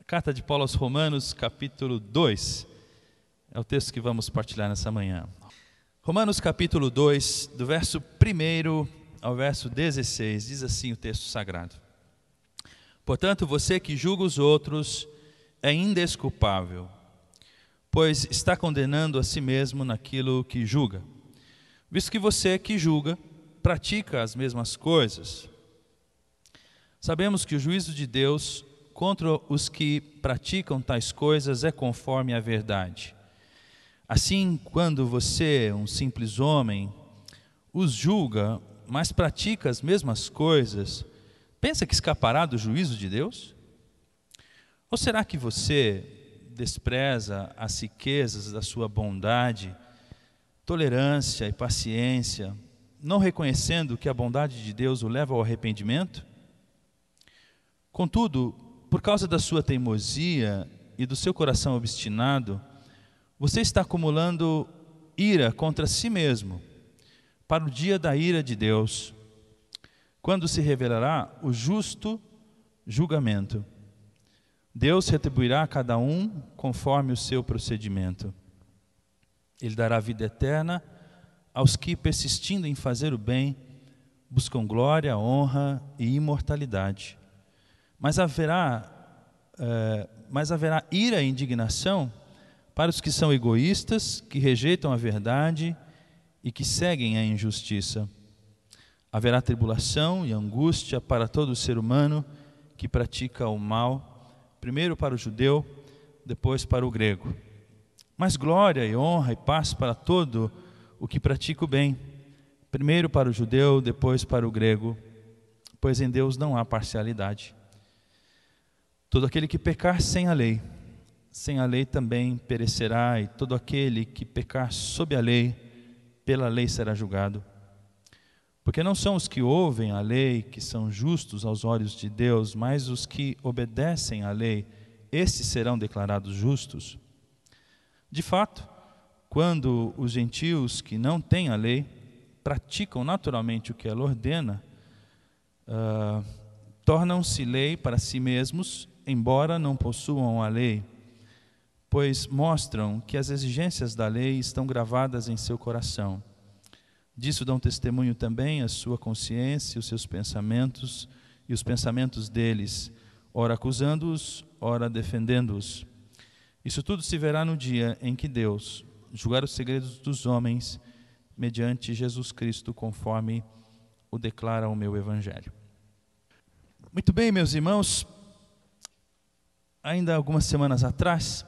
Carta de Paulo aos Romanos, capítulo 2, é o texto que vamos partilhar nessa manhã. Romanos capítulo 2, do verso 1 ao verso 16, diz assim o texto sagrado: Portanto, você que julga os outros é indesculpável, pois está condenando a si mesmo naquilo que julga, visto que você que julga pratica as mesmas coisas. Sabemos que o juízo de Deus contra os que praticam tais coisas é conforme a verdade. Assim, quando você, um simples homem, os julga, mas pratica as mesmas coisas, pensa que escapará do juízo de Deus? Ou será que você despreza as riquezas da sua bondade, tolerância e paciência, não reconhecendo que a bondade de Deus o leva ao arrependimento? Contudo, por causa da sua teimosia e do seu coração obstinado, você está acumulando ira contra si mesmo, para o dia da ira de Deus, quando se revelará o justo julgamento. Deus retribuirá a cada um conforme o seu procedimento. Ele dará vida eterna aos que, persistindo em fazer o bem, buscam glória, honra e imortalidade. Mas haverá ira e indignação para os que são egoístas, que rejeitam a verdade e que seguem a injustiça. Haverá tribulação e angústia para todo ser humano que pratica o mal, primeiro para o judeu, depois para o grego. Mas glória e honra e paz para todo o que pratica o bem, primeiro para o judeu, depois para o grego, pois em Deus não há parcialidade. Todo aquele que pecar sem a lei também perecerá, e todo aquele que pecar sob a lei, pela lei será julgado. Porque não são os que ouvem a lei que são justos aos olhos de Deus, mas os que obedecem à lei, esses serão declarados justos. De fato, quando os gentios que não têm a lei praticam naturalmente o que ela ordena, tornam-se lei para si mesmos, embora não possuam a lei, pois mostram que as exigências da lei estão gravadas em seu coração. Disso dão testemunho também a sua consciência, os seus pensamentos e os pensamentos deles, ora acusando-os, ora defendendo-os. Isso tudo se verá no dia em que Deus julgar os segredos dos homens mediante Jesus Cristo, conforme o declara o meu Evangelho. Muito bem, meus irmãos, ainda algumas semanas atrás,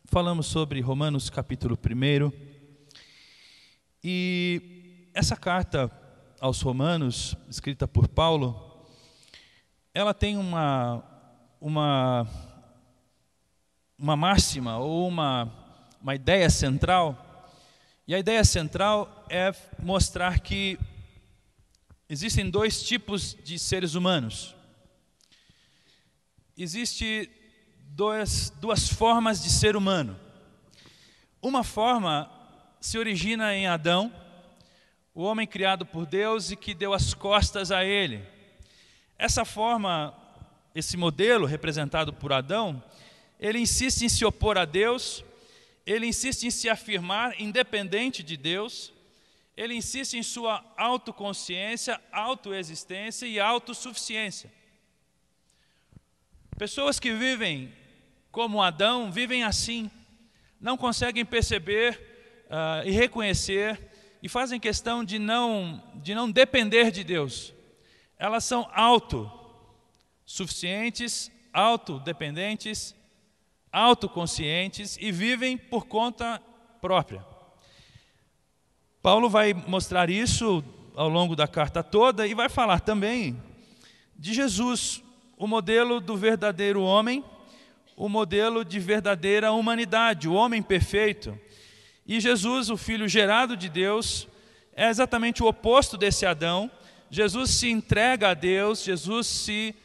falamos sobre Romanos capítulo 1, e essa carta aos Romanos, escrita por Paulo, ela tem uma máxima ou uma ideia central, e a ideia central é mostrar que existem dois tipos de seres humanos. Existem duas formas de ser humano. Uma forma se origina em Adão, o homem criado por Deus e que deu as costas a ele. Essa forma, esse modelo representado por Adão, ele insiste em se opor a Deus, ele insiste em se afirmar independente de Deus, ele insiste em sua autoconsciência, autoexistência e autossuficiência. Pessoas que vivem como Adão, vivem assim, não conseguem perceber e reconhecer, e fazem questão de não depender de Deus. Elas são autossuficientes, autodependentes, autoconscientes e vivem por conta própria. Paulo vai mostrar isso ao longo da carta toda e vai falar também de Jesus, o modelo do verdadeiro homem, o modelo de verdadeira humanidade, o homem perfeito. E Jesus, o Filho gerado de Deus, é exatamente o oposto desse Adão. Jesus se entrega a Deus, Jesus se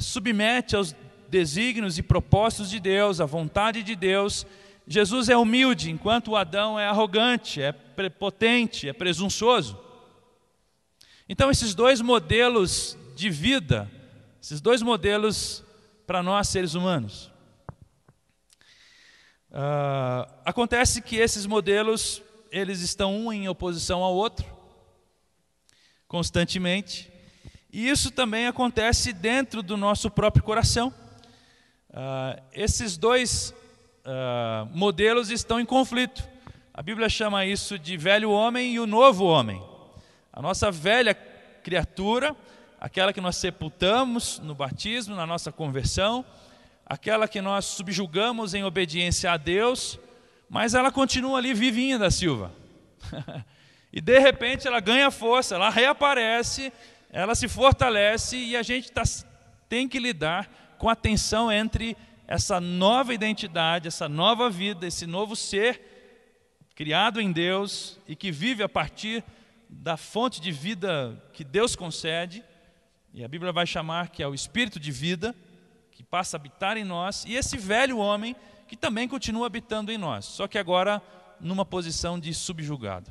submete aos desígnios e propósitos de Deus, à vontade de Deus. Jesus é humilde, enquanto o Adão é arrogante, é prepotente, é presunçoso. Então, esses dois modelos de vida, esses dois modelos para nós seres humanos. Acontece que esses modelos, eles estão um em oposição ao outro, constantemente, e isso também acontece dentro do nosso próprio coração. Esses dois modelos estão em conflito. A Bíblia chama isso de velho homem e o novo homem. A nossa velha criatura, aquela que nós sepultamos no batismo, na nossa conversão, aquela que nós subjugamos em obediência a Deus, mas ela continua ali vivinha da Silva. E de repente ela ganha força, ela reaparece, ela se fortalece e a gente tem que lidar com a tensão entre essa nova identidade, essa nova vida, esse novo ser criado em Deus e que vive a partir da fonte de vida que Deus concede, e a Bíblia vai chamar que é o Espírito de vida, que passa a habitar em nós, e esse velho homem que também continua habitando em nós, só que agora numa posição de subjugado.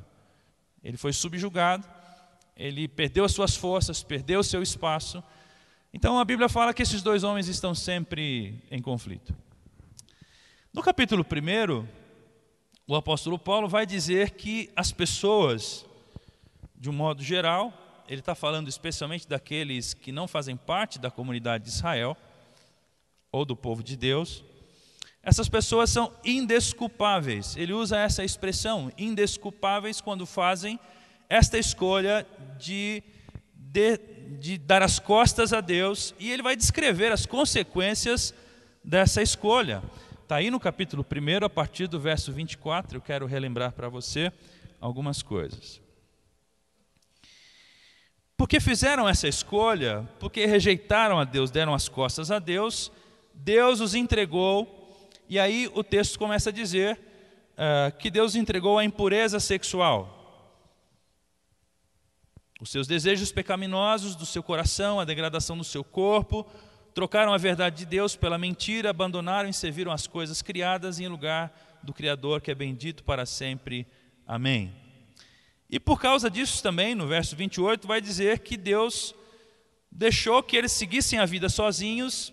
Ele foi subjugado, ele perdeu as suas forças, perdeu o seu espaço. Então a Bíblia fala que esses dois homens estão sempre em conflito. No capítulo 1, o apóstolo Paulo vai dizer que as pessoas, de um modo geral, ele está falando especialmente daqueles que não fazem parte da comunidade de Israel, ou do povo de Deus, essas pessoas são indesculpáveis. Ele usa essa expressão, indesculpáveis, quando fazem esta escolha de dar as costas a Deus, e ele vai descrever as consequências dessa escolha. Está aí no capítulo 1, a partir do verso 24, eu quero relembrar para você algumas coisas. Porque fizeram essa escolha, porque rejeitaram a Deus, deram as costas a Deus, Deus os entregou, e aí o texto começa a dizer que Deus entregou a impureza sexual. Os seus desejos pecaminosos do seu coração, a degradação do seu corpo, trocaram a verdade de Deus pela mentira, abandonaram e serviram as coisas criadas em lugar do Criador, que é bendito para sempre. Amém. E por causa disso também, no verso 28, vai dizer que Deus deixou que eles seguissem a vida sozinhos,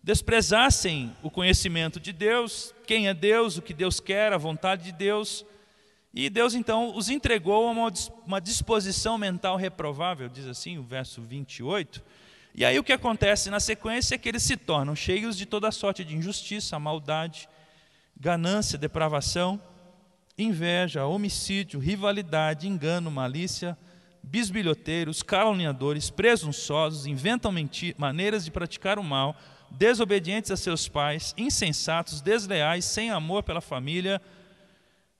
desprezassem o conhecimento de Deus, quem é Deus, o que Deus quer, a vontade de Deus. E Deus então os entregou a uma disposição mental reprovável, diz assim o verso 28. E aí o que acontece na sequência é que eles se tornam cheios de toda sorte de injustiça, maldade, ganância, depravação, inveja, homicídio, rivalidade, engano, malícia, bisbilhoteiros, caluniadores, presunçosos, inventam maneiras de praticar o mal, desobedientes a seus pais, insensatos, desleais, sem amor pela família,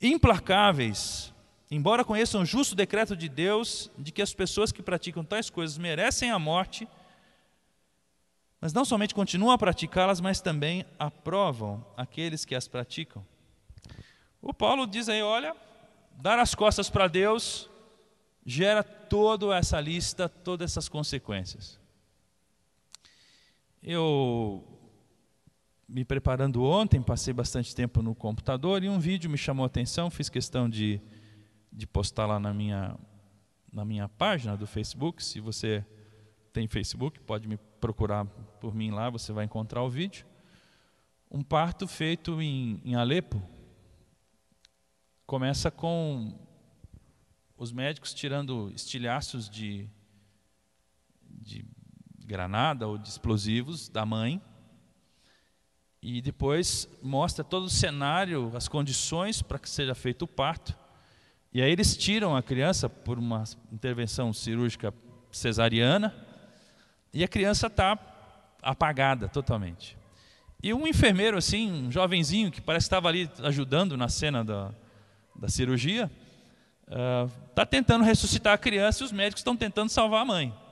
implacáveis, embora conheçam o justo decreto de Deus de que as pessoas que praticam tais coisas merecem a morte, mas não somente continuam a praticá-las, mas também aprovam aqueles que as praticam. O Paulo diz aí, olha, dar as costas para Deus gera toda essa lista, todas essas consequências. Eu, me preparando ontem, passei bastante tempo no computador e um vídeo me chamou a atenção, fiz questão de postar lá na minha página do Facebook. Se você tem Facebook, pode me procurar por mim lá, você vai encontrar o vídeo. Um parto feito em Alepo. Começa com os médicos tirando estilhaços de granada ou de explosivos da mãe, e depois mostra todo o cenário, as condições para que seja feito o parto, e aí eles tiram a criança por uma intervenção cirúrgica cesariana, e a criança está apagada totalmente. E um enfermeiro assim, um jovenzinho que parece que estava ali ajudando na cena da cirurgia, está tentando ressuscitar a criança e os médicos estão tentando salvar a mãe.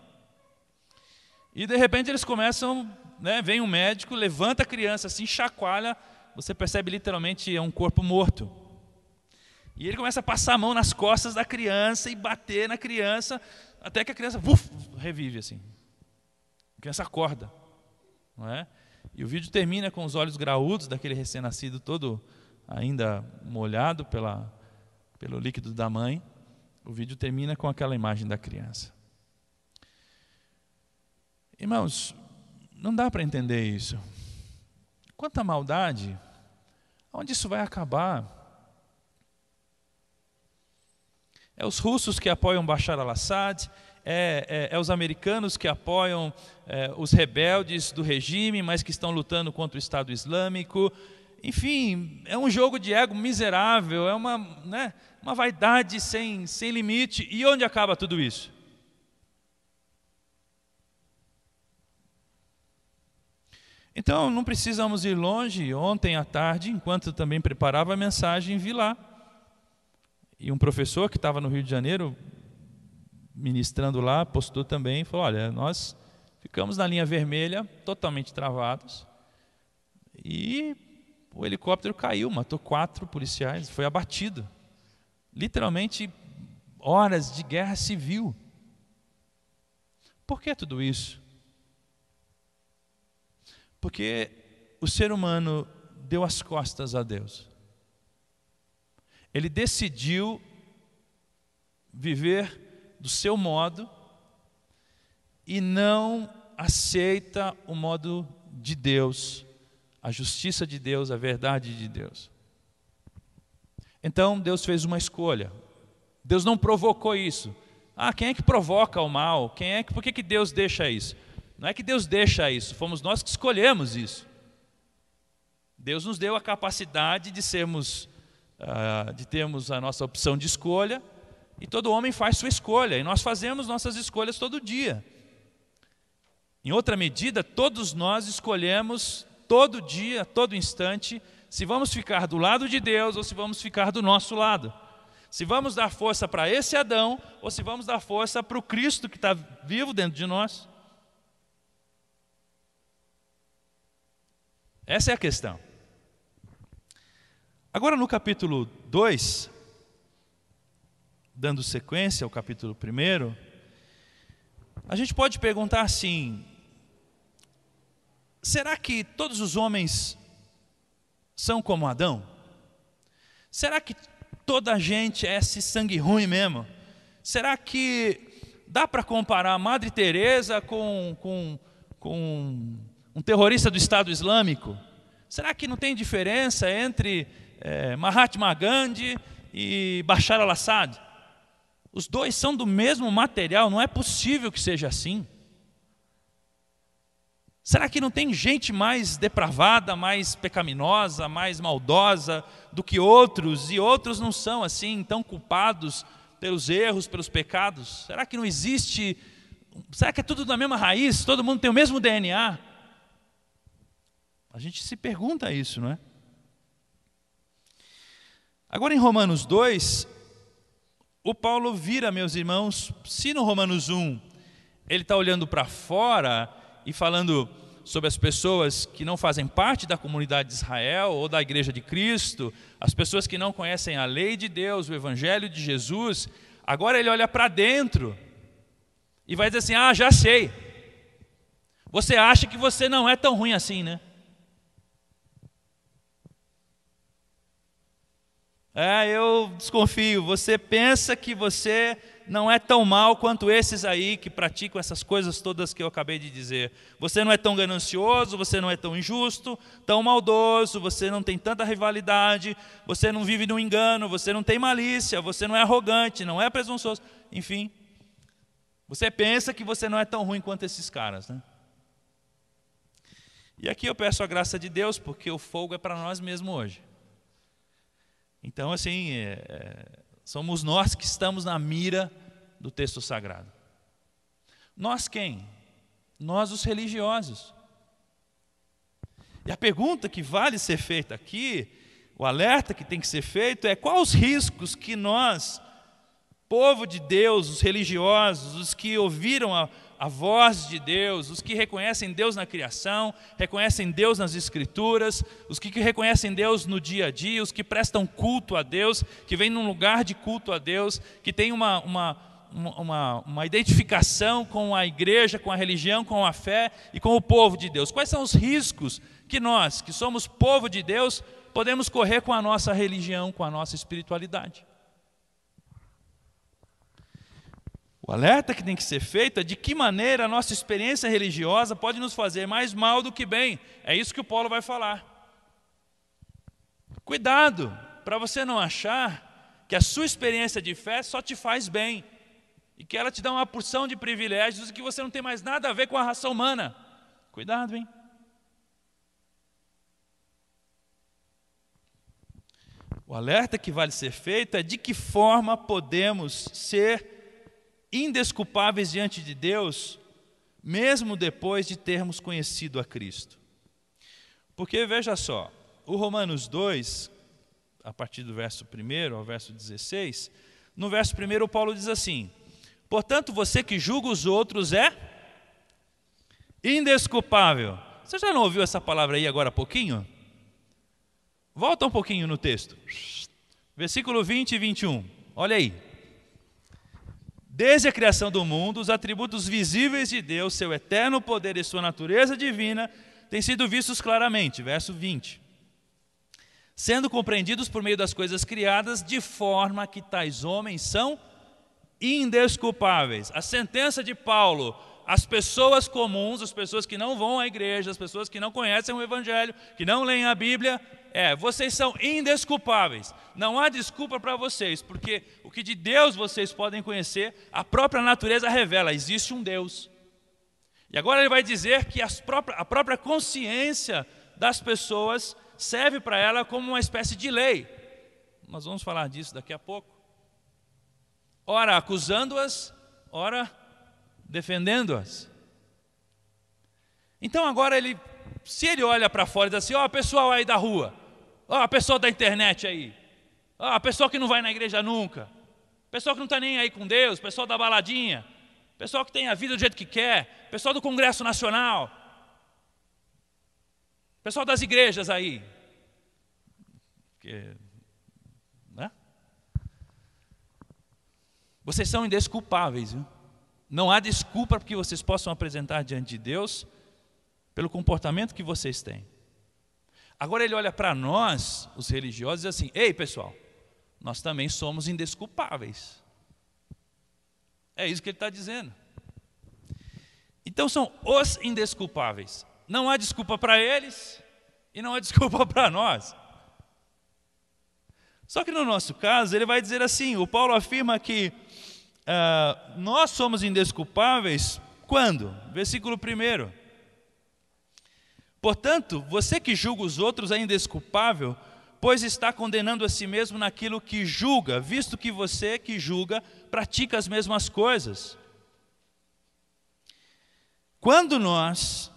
E de repente eles começam, vem um médico, levanta a criança assim, chacoalha, você percebe literalmente é um corpo morto. E ele começa a passar a mão nas costas da criança e bater na criança, até que a criança revive assim. A criança acorda, não é? E o vídeo termina com os olhos graúdos daquele recém-nascido, todo ainda molhado pelo líquido da mãe. O vídeo termina com aquela imagem da criança. Irmãos, não dá para entender isso. Quanta maldade Onde isso vai acabar? É os russos que apoiam Bashar al-Assad, é os americanos que apoiam os rebeldes do regime, mas que estão lutando contra o Estado Islâmico. Enfim, é um jogo de ego miserável, é uma vaidade sem limite. E onde acaba tudo isso? Então, não precisamos ir longe. Ontem à tarde, enquanto eu também preparava a mensagem, vi lá. E um professor que estava no Rio de Janeiro, ministrando lá, postou também, falou, olha, nós ficamos na linha vermelha, totalmente travados, e o helicóptero caiu, matou 4 policiais, foi abatido. Literalmente, horas de guerra civil. Por que tudo isso? Porque o ser humano deu as costas a Deus. Ele decidiu viver do seu modo e não aceita o modo de Deus, a justiça de Deus, a verdade de Deus. Então Deus fez uma escolha. Deus não provocou isso. Quem é que provoca o mal? Por que Deus deixa isso? Não é que Deus deixa isso, fomos nós que escolhemos isso. Deus nos deu a capacidade de termos a nossa opção de escolha, e todo homem faz sua escolha, e nós fazemos nossas escolhas todo dia. Em outra medida, todos nós escolhemos todo dia, todo instante, se vamos ficar do lado de Deus ou se vamos ficar do nosso lado. Se vamos dar força para esse Adão ou se vamos dar força para o Cristo que está vivo dentro de nós. Essa é a questão. Agora no capítulo 2, dando sequência ao capítulo 1, a gente pode perguntar assim, será que todos os homens são como Adão? Será que toda a gente é esse sangue ruim mesmo? Será que dá para comparar a Madre Teresa com um terrorista do Estado Islâmico? Será que não tem diferença entre Mahatma Gandhi e Bashar al-Assad? Os dois são do mesmo material, não é possível que seja assim. Será que não tem gente mais depravada, mais pecaminosa, mais maldosa do que outros, e outros não são assim tão culpados pelos erros, pelos pecados? Será que não existe? Será que é tudo da mesma raiz? Todo mundo tem o mesmo DNA? A gente se pergunta isso, não é? Agora em Romanos 2, o Paulo vira, meus irmãos, se no Romanos 1 ele está olhando para fora e falando sobre as pessoas que não fazem parte da comunidade de Israel ou da igreja de Cristo, as pessoas que não conhecem a lei de Deus, o evangelho de Jesus, agora ele olha para dentro e vai dizer assim, já sei, você acha que você não é tão ruim assim, né? Eu desconfio, você pensa que você não é tão mal quanto esses aí que praticam essas coisas todas que eu acabei de dizer. Você não é tão ganancioso, você não é tão injusto, tão maldoso, você não tem tanta rivalidade, você não vive no engano, você não tem malícia, você não é arrogante, não é presunçoso. Enfim, você pensa que você não é tão ruim quanto esses caras, né? E aqui eu peço a graça de Deus, porque o fogo é para nós mesmos hoje. Então, assim, somos nós que estamos na mira do texto sagrado. Nós quem? Nós os religiosos. E a pergunta que vale ser feita aqui, o alerta que tem que ser feito é: quais os riscos que nós, povo de Deus, os religiosos, os que ouviram a voz de Deus, os que reconhecem Deus na criação, reconhecem Deus nas Escrituras, os que reconhecem Deus no dia a dia, os que prestam culto a Deus, que vêm num lugar de culto a Deus, que tem uma identificação com a igreja, com a religião, com a fé e com o povo de Deus. Quais são os riscos que nós, que somos povo de Deus, podemos correr com a nossa religião, com a nossa espiritualidade? O alerta que tem que ser feito é de que maneira a nossa experiência religiosa pode nos fazer mais mal do que bem. É isso que o Paulo vai falar. Cuidado, para você não achar que a sua experiência de fé só te faz bem, e que ela te dá uma porção de privilégios e que você não tem mais nada a ver com a raça humana. Cuidado, hein? O alerta que vale ser feito é de que forma podemos ser indesculpáveis diante de Deus, mesmo depois de termos conhecido a Cristo. Porque, veja só, o Romanos 2, a partir do verso 1 ao verso 16, no verso 1 Paulo diz assim: portanto, você que julga os outros é indesculpável. Você já não ouviu essa palavra aí agora há pouquinho? Volta um pouquinho no texto. Versículo 20 e 21. Olha aí. Desde a criação do mundo, os atributos visíveis de Deus, seu eterno poder e sua natureza divina, têm sido vistos claramente. Verso 20. Sendo compreendidos por meio das coisas criadas, de forma que tais homens são indesculpáveis. A sentença de Paulo às pessoas comuns, as pessoas que não vão à igreja, as pessoas que não conhecem o Evangelho, que não leem a Bíblia, vocês são indesculpáveis. Não há desculpa para vocês, porque o que de Deus vocês podem conhecer, a própria natureza revela, existe um Deus. E agora ele vai dizer que a própria consciência das pessoas serve para ela como uma espécie de lei. Nós vamos falar disso daqui a pouco. Ora acusando-as, ora defendendo-as. Então agora se ele olha para fora e diz assim: ó, pessoal aí da rua, ó, pessoal da internet aí, ó, pessoal que não vai na igreja nunca, pessoal que não está nem aí com Deus, pessoal da baladinha, pessoal que tem a vida do jeito que quer, pessoal do Congresso Nacional, pessoal das igrejas aí, né? Vocês são indesculpáveis, viu? Não há desculpa para que vocês possam apresentar diante de Deus pelo comportamento que vocês têm. Agora ele olha para nós, os religiosos, e diz assim: ei pessoal, nós também somos indesculpáveis. É isso que ele está dizendo. Então são os indesculpáveis. Não há desculpa para eles e não há desculpa para nós. Só que no nosso caso, ele vai dizer assim, o Paulo afirma que nós somos indesculpáveis quando? Versículo 1. Portanto, você que julga os outros é indesculpável, pois está condenando a si mesmo naquilo que julga, visto que você que julga pratica as mesmas coisas. Quando nós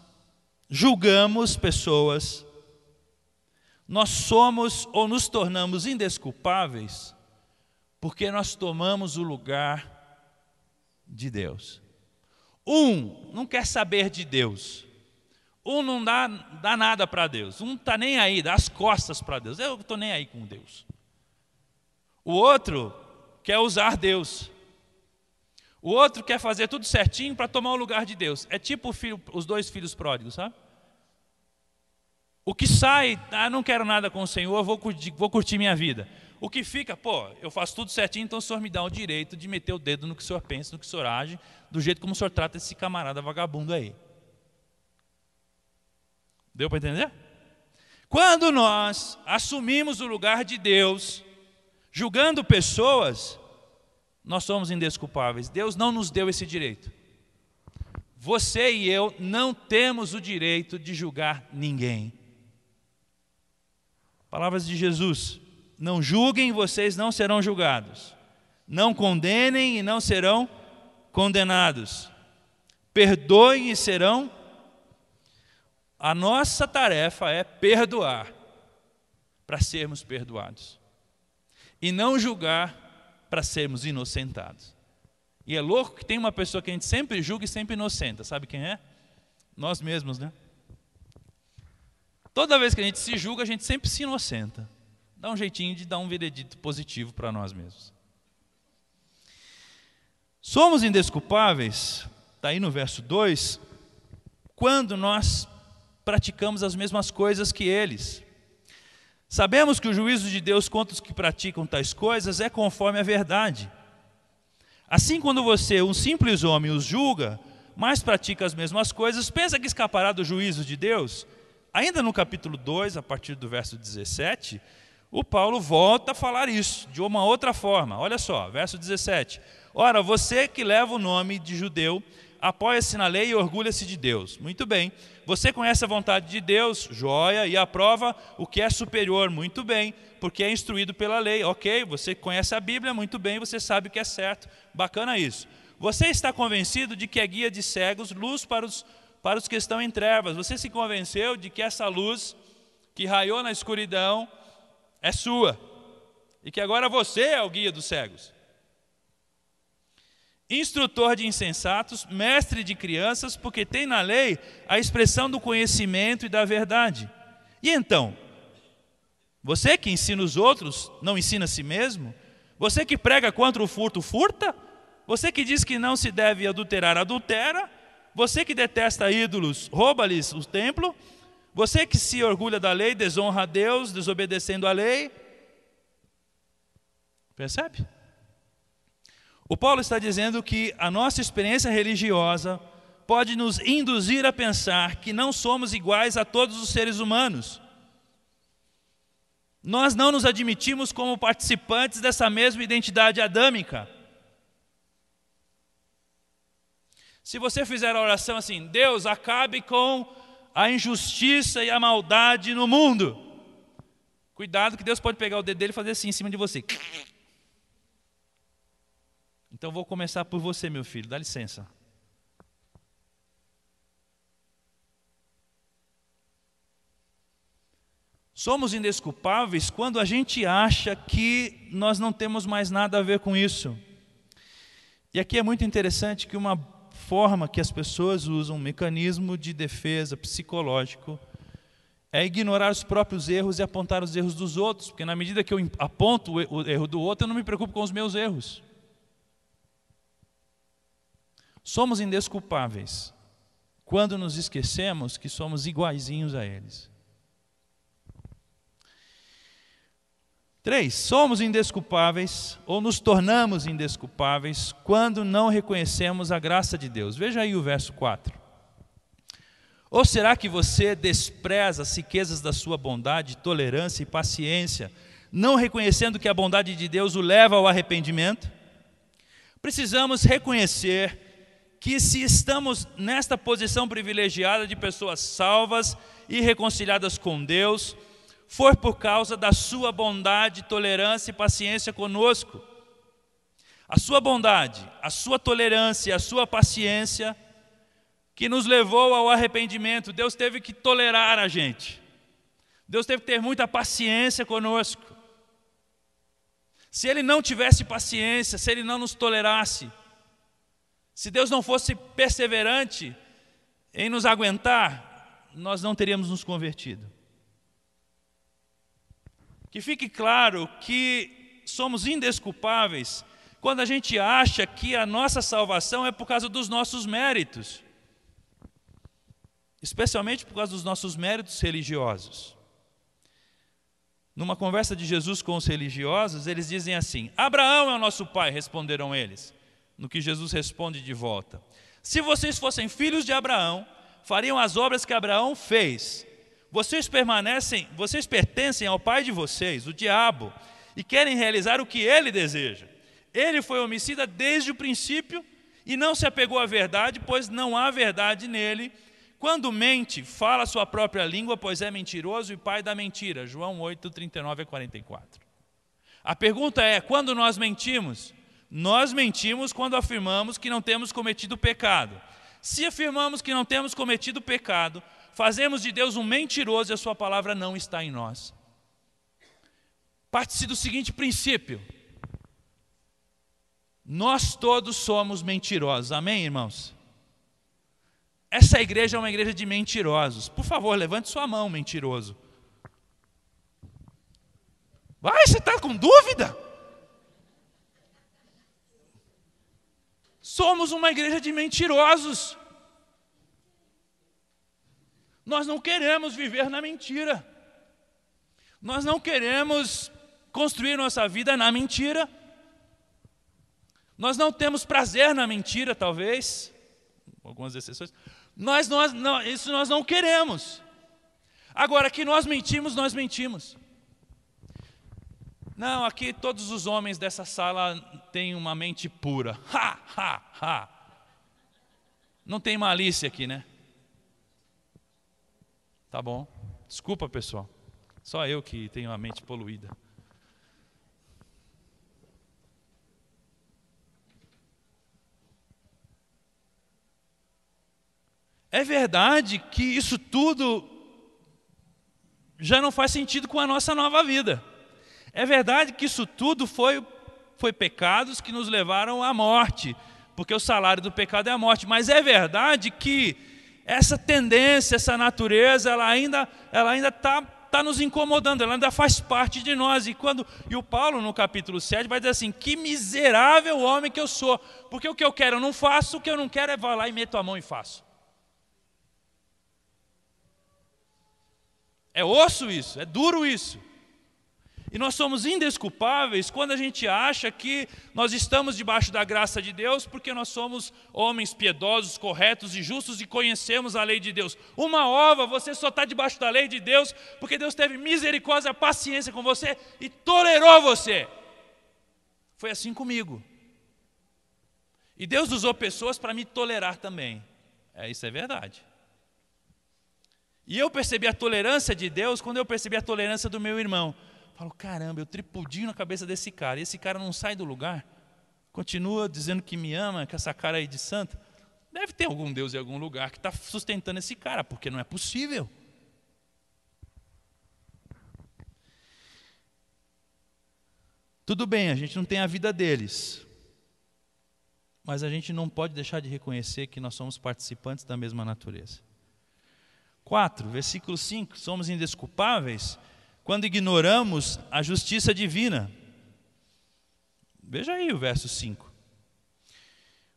julgamos pessoas, nós somos ou nos tornamos indesculpáveis porque nós tomamos o lugar de Deus. Um não quer saber de Deus. Um não dá nada para Deus. Um não está nem aí, dá as costas para Deus. Eu estou nem aí com Deus. O outro quer usar Deus. O outro quer fazer tudo certinho para tomar o lugar de Deus. É tipo os dois filhos pródigos, sabe? O que sai, não quero nada com o Senhor, vou curtir minha vida. O que fica, eu faço tudo certinho, então o Senhor me dá o direito de meter o dedo no que o Senhor pensa, no que o Senhor age, do jeito como o Senhor trata esse camarada vagabundo aí. Deu para entender? Quando nós assumimos o lugar de Deus, julgando pessoas, nós somos indesculpáveis. Deus não nos deu esse direito. Você e eu não temos o direito de julgar ninguém. Palavras de Jesus: não julguem, vocês não serão julgados. Não condenem e não serão condenados. Perdoem e serão. A nossa tarefa é perdoar, para sermos perdoados. E não julgar, para sermos inocentados. E é louco que tem uma pessoa que a gente sempre julga e sempre inocenta. Sabe quem é? Nós mesmos, né? Toda vez que a gente se julga, a gente sempre se inocenta. Dá um jeitinho de dar um veredito positivo para nós mesmos. Somos indesculpáveis, está aí no verso 2, quando nós praticamos as mesmas coisas que eles. Sabemos que o juízo de Deus contra os que praticam tais coisas é conforme a verdade. Assim, quando você, um simples homem, os julga, mas pratica as mesmas coisas, pensa que escapará do juízo de Deus? Ainda no capítulo 2, a partir do verso 17, o Paulo volta a falar isso de uma outra forma. Olha só, verso 17. Ora, você que leva o nome de judeu, apoia-se na lei e orgulha-se de Deus. Muito bem. Você conhece a vontade de Deus, joia, e aprova o que é superior. Muito bem, porque é instruído pela lei. Ok, você conhece a Bíblia, muito bem, você sabe o que é certo. Bacana isso. Você está convencido de que é guia de cegos, luz para os que estão em trevas. Você se convenceu de que essa luz que raiou na escuridão é sua. E que agora você é o guia dos cegos. Instrutor de insensatos, mestre de crianças, porque tem na lei a expressão do conhecimento e da verdade. E então, você que ensina os outros, não ensina a si mesmo? Você que prega contra o furto, furta? Você que diz que não se deve adulterar, adultera? Você que detesta ídolos, rouba-lhes o templo? Você que se orgulha da lei, desonra a Deus, desobedecendo a lei? Percebe? O Paulo está dizendo que a nossa experiência religiosa pode nos induzir a pensar que não somos iguais a todos os seres humanos. Nós não nos admitimos como participantes dessa mesma identidade adâmica. Se você fizer a oração assim, Deus, acabe com a injustiça e a maldade no mundo. Cuidado que Deus pode pegar o dedo dele e fazer assim em cima de você. Então vou começar por você, meu filho, dá licença. Somos indesculpáveis quando a gente acha que nós não temos mais nada a ver com isso. E aqui é muito interessante que uma forma que as pessoas usam, um mecanismo de defesa psicológico, é ignorar os próprios erros e apontar os erros dos outros, porque na medida que eu aponto o erro do outro, eu não me preocupo com os meus erros. Somos indesculpáveis quando nos esquecemos que somos iguaizinhos a eles. 3. Somos indesculpáveis ou nos tornamos indesculpáveis quando não reconhecemos a graça de Deus. Veja aí o verso 4. Ou será que você despreza as riquezas da sua bondade, tolerância e paciência, não reconhecendo que a bondade de Deus o leva ao arrependimento? Precisamos reconhecer que se estamos nesta posição privilegiada de pessoas salvas e reconciliadas com Deus, foi por causa da sua bondade, tolerância e paciência conosco. A sua bondade, a sua tolerância e a sua paciência que nos levou ao arrependimento. Deus teve que tolerar a gente. Deus teve que ter muita paciência conosco. Se Ele não tivesse paciência, se Ele não nos tolerasse, se Deus não fosse perseverante em nos aguentar, nós não teríamos nos convertido. Que fique claro que somos indesculpáveis quando a gente acha que a nossa salvação é por causa dos nossos méritos, especialmente por causa dos nossos méritos religiosos. Numa conversa de Jesus com os religiosos, eles dizem assim: Abraão é o nosso pai, responderam eles. No que Jesus responde de volta: se vocês fossem filhos de Abraão, fariam as obras que Abraão fez. Vocês pertencem ao pai de vocês, o diabo, e querem realizar o que ele deseja. Ele foi homicida desde o princípio e não se apegou à verdade, pois não há verdade nele. Quando mente, fala a sua própria língua, pois é mentiroso e pai da mentira. João 8, 39 a 44. A pergunta é: quando nós mentimos? Nós mentimos quando afirmamos que não temos cometido pecado. Se afirmamos que não temos cometido pecado, fazemos de Deus um mentiroso e a sua palavra não está em nós. Parte-se do seguinte princípio: nós todos somos mentirosos. Amém, irmãos? Essa igreja é uma igreja de mentirosos. Por favor, levante sua mão, mentiroso. Vai, você está com dúvida? Somos uma igreja de mentirosos. Nós não queremos viver na mentira. Nós não queremos construir nossa vida na mentira. Nós não temos prazer na mentira, talvez, algumas exceções. Isso nós não queremos. Agora, que nós mentimos, nós mentimos. Não, aqui todos os homens dessa sala têm uma mente pura. Ha, ha, ha. Não tem malícia aqui, né? Tá bom. Desculpa, pessoal. Só eu que tenho a mente poluída. É verdade que isso tudo já não faz sentido com a nossa nova vida. É verdade que isso tudo foi pecados que nos levaram à morte, porque o salário do pecado é a morte. Mas é verdade que essa tendência, essa natureza, ela ainda está nos incomodando, ela ainda faz parte de nós. E o Paulo, no capítulo 7, vai dizer assim: que miserável homem que eu sou, porque o que eu quero eu não faço, o que eu não quero é vou lá e meto a mão e faço. É osso isso, é duro isso. E nós somos indesculpáveis quando a gente acha que nós estamos debaixo da graça de Deus porque nós somos homens piedosos, corretos e justos e conhecemos a lei de Deus. Uma ova, você só está debaixo da lei de Deus porque Deus teve misericórdia, paciência com você e tolerou você. Foi assim comigo. E Deus usou pessoas para me tolerar também. Isso é verdade. E eu percebi a tolerância de Deus quando eu percebi a tolerância do meu irmão. Eu falo, caramba, eu tripudinho na cabeça desse cara. E esse cara não sai do lugar. Continua dizendo que me ama, com essa cara aí de santo. Deve ter algum Deus em algum lugar que está sustentando esse cara, porque não é possível. Tudo bem, a gente não tem a vida deles. Mas a gente não pode deixar de reconhecer que nós somos participantes da mesma natureza. 4, versículo 5, somos indesculpáveis quando ignoramos a justiça divina. Veja aí o verso 5.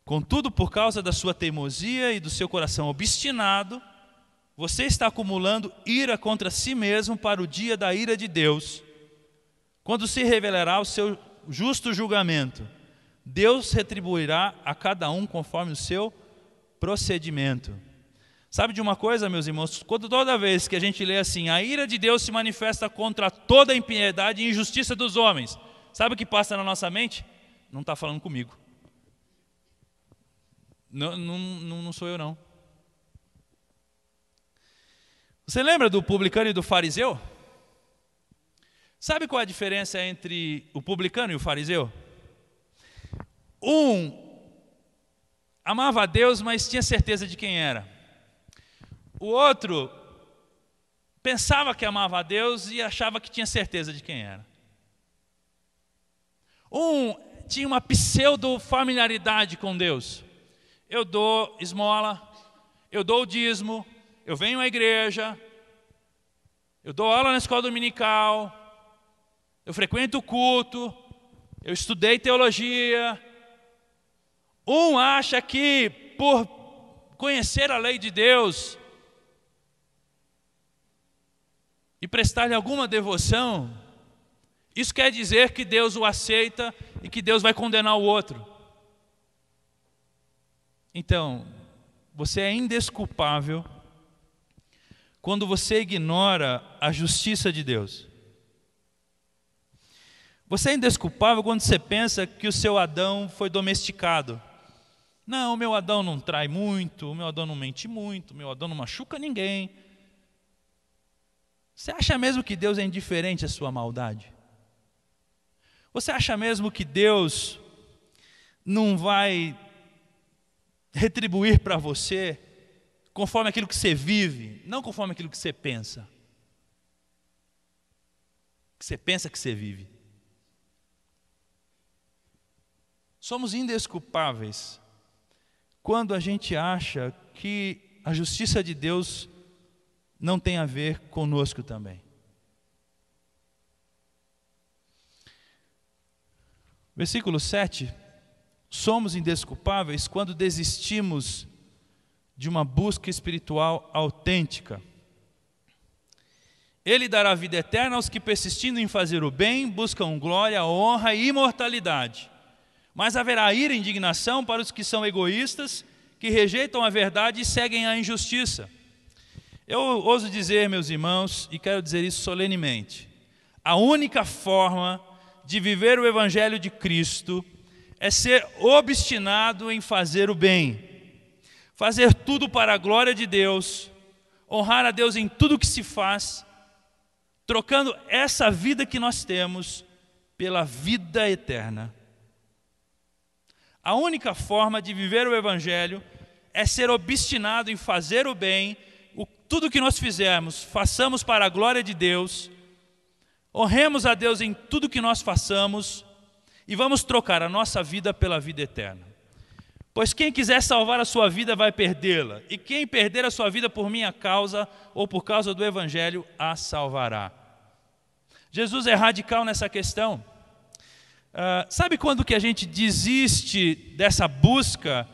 Contudo, por causa da sua teimosia e do seu coração obstinado, você está acumulando ira contra si mesmo para o dia da ira de Deus, quando se revelará o seu justo julgamento. Deus retribuirá a cada um conforme o seu procedimento. Sabe de uma coisa, meus irmãos? Toda vez que a gente lê assim, a ira de Deus se manifesta contra toda a impiedade e injustiça dos homens, sabe o que passa na nossa mente? Não está falando comigo. Não sou eu, não. Você lembra do publicano e do fariseu? Sabe qual é a diferença entre o publicano e o fariseu? Um amava a Deus, mas tinha certeza de quem era. O outro pensava que amava a Deus e achava que tinha certeza de quem era. Um tinha uma pseudo-familiaridade com Deus. Eu dou esmola, eu dou o dízimo, eu venho à igreja, eu dou aula na escola dominical, eu frequento o culto, eu estudei teologia. Um acha que por conhecer a lei de Deus e prestar-lhe alguma devoção, isso quer dizer que Deus o aceita e que Deus vai condenar o outro. Então, você é indesculpável quando você ignora a justiça de Deus. Você é indesculpável quando você pensa que o seu Adão foi domesticado. Não, o meu Adão não trai muito, o meu Adão não mente muito, o meu Adão não machuca ninguém. Você acha mesmo que Deus é indiferente à sua maldade? Você acha mesmo que Deus não vai retribuir para você conforme aquilo que você vive, não conforme aquilo que você pensa? Que você pensa que você vive. Somos indesculpáveis quando a gente acha que a justiça de Deus não tem a ver conosco também. Versículo 7. Somos indesculpáveis quando desistimos de uma busca espiritual autêntica. Ele dará vida eterna aos que, persistindo em fazer o bem, buscam glória, honra e imortalidade. Mas haverá ira e indignação para os que são egoístas, que rejeitam a verdade e seguem a injustiça. Eu ouso dizer, meus irmãos, e quero dizer isso solenemente, a única forma de viver o Evangelho de Cristo é ser obstinado em fazer o bem, fazer tudo para a glória de Deus, honrar a Deus em tudo que se faz, trocando essa vida que nós temos pela vida eterna. A única forma de viver o Evangelho é ser obstinado em fazer o bem, tudo que nós fizermos, façamos para a glória de Deus, honremos a Deus em tudo que nós façamos e vamos trocar a nossa vida pela vida eterna. Pois quem quiser salvar a sua vida vai perdê-la, e quem perder a sua vida por minha causa ou por causa do Evangelho, a salvará. Jesus é radical nessa questão. Sabe quando que a gente desiste dessa busca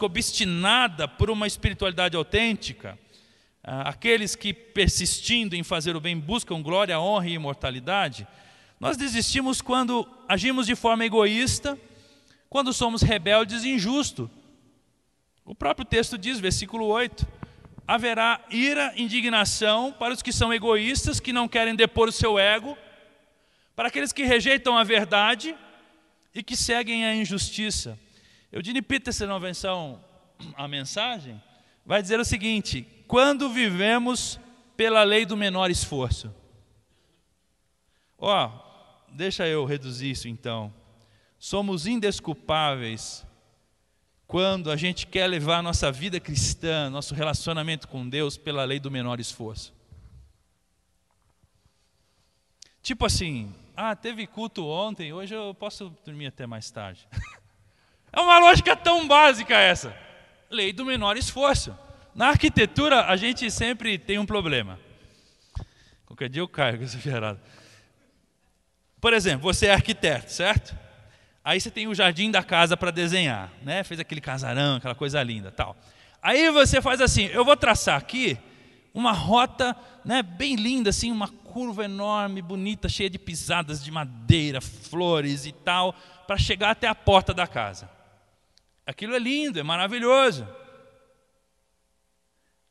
obstinada por uma espiritualidade autêntica? Aqueles que persistindo em fazer o bem buscam glória, honra e imortalidade. Nós desistimos quando agimos de forma egoísta, quando somos rebeldes e injustos. O próprio texto diz, versículo 8, haverá ira, indignação para os que são egoístas, que não querem depor o seu ego, para aqueles que rejeitam a verdade e que seguem a injustiça. Eugene Peterson, na versão A Mensagem, vai dizer o seguinte: quando vivemos pela lei do menor esforço. Deixa eu reduzir isso então. Somos indesculpáveis quando a gente quer levar a nossa vida cristã, nosso relacionamento com Deus pela lei do menor esforço. Tipo assim, teve culto ontem, hoje eu posso dormir até mais tarde. É uma lógica tão básica essa. Lei do menor esforço. Na arquitetura, a gente sempre tem um problema. Qualquer dia eu caio com essa gerada. Por exemplo, você é arquiteto, certo? Aí você tem o jardim da casa para desenhar, né? Fez aquele casarão, aquela coisa linda, tal. Aí você faz assim, eu vou traçar aqui uma rota, né, bem linda, assim, uma curva enorme, bonita, cheia de pisadas de madeira, flores e tal, para chegar até a porta da casa. Aquilo é lindo, é maravilhoso.